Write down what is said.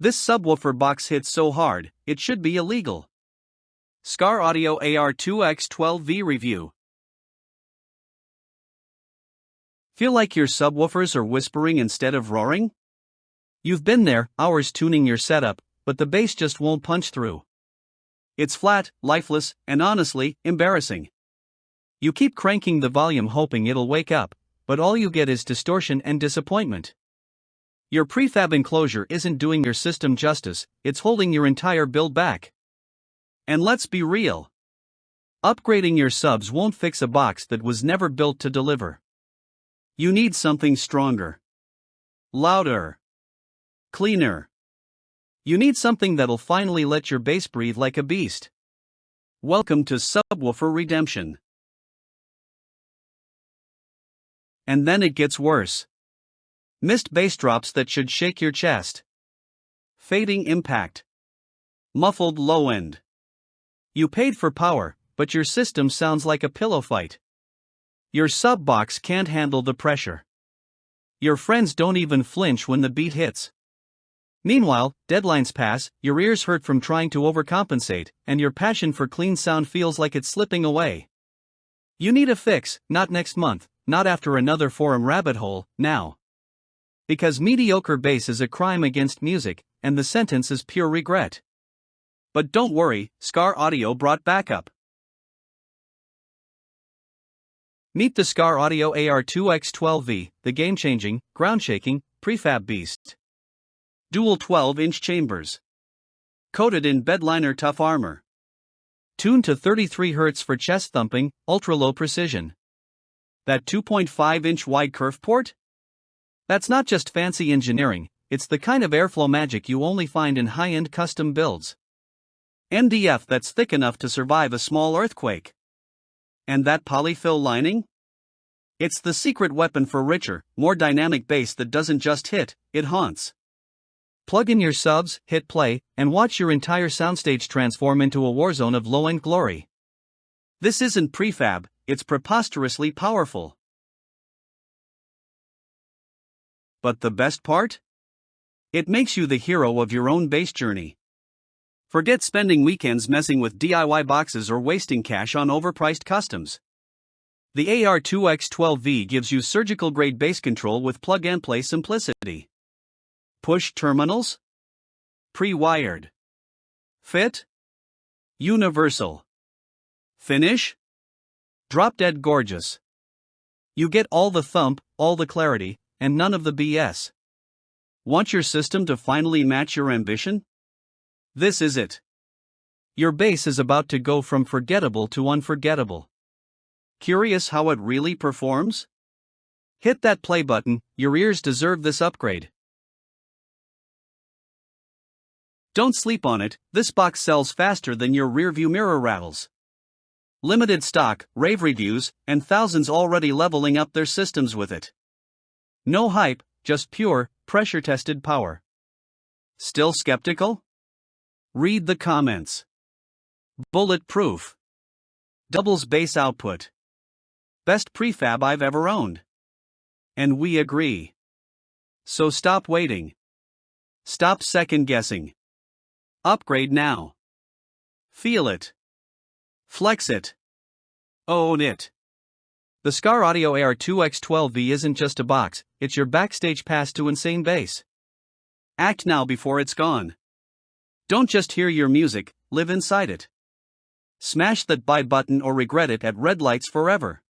This subwoofer box hits so hard, it should be illegal. Skar Audio AR2X12V Review. Feel like your subwoofers are whispering instead of roaring? You've been there, hours tuning your setup, but the bass just won't punch through. It's flat, lifeless, and honestly, embarrassing. You keep cranking the volume hoping it'll wake up, but all you get is distortion and disappointment. Your prefab enclosure isn't doing your system justice, it's holding your entire build back. And let's be real. Upgrading your subs won't fix a box that was never built to deliver. You need something stronger, louder, cleaner. You need something that'll finally let your bass breathe like a beast. Welcome to Subwoofer Redemption. And then it gets worse. Missed bass drops that should shake your chest. Fading impact. Muffled low end. You paid for power, but your system sounds like a pillow fight. Your sub box can't handle the pressure. Your friends don't even flinch when the beat hits. Meanwhile, deadlines pass, your ears hurt from trying to overcompensate, and your passion for clean sound feels like it's slipping away. You need a fix, not next month, not after another forum rabbit hole, now. Because mediocre bass is a crime against music, and the sentence is pure regret. But don't worry, Skar Audio brought backup. Meet the Skar Audio AR2X12V, the game-changing, ground-shaking, prefab beast. Dual 12-inch chambers. Coated in bedliner tough armor. Tuned to 33 Hz for chest thumping, ultra-low precision. That 2.5-inch wide curve port? That's not just fancy engineering, it's the kind of airflow magic you only find in high-end custom builds. MDF that's thick enough to survive a small earthquake. And that polyfill lining? It's the secret weapon for richer, more dynamic bass that doesn't just hit, it haunts. Plug in your subs, hit play, and watch your entire soundstage transform into a warzone of low-end glory. This isn't prefab, it's preposterously powerful. But the best part? It makes you the hero of your own bass journey. Forget spending weekends messing with DIY boxes or wasting cash on overpriced customs. The AR2X12V gives you surgical-grade bass control with plug-and-play simplicity. Push terminals? Pre-wired. Fit? Universal. Finish? Drop-dead gorgeous. You get all the thump, all the clarity, and none of the BS. Want your system to finally match your ambition? This is it. Your bass is about to go from forgettable to unforgettable. Curious how it really performs? Hit that play button, your ears deserve this upgrade. Don't sleep on it, this box sells faster than your rearview mirror rattles. Limited stock, rave reviews, and thousands already leveling up their systems with it. No hype, just pure, pressure-tested power. Still skeptical? Read the comments. Bulletproof. Doubles bass output. Best prefab I've ever owned. And we agree. So stop waiting. Stop second-guessing. Upgrade now. Feel it. Flex it. Own it. The Skar Audio AR2X12V isn't just a box, it's your backstage pass to insane bass. Act now before it's gone. Don't just hear your music, live inside it. Smash that buy button or regret it at red lights forever.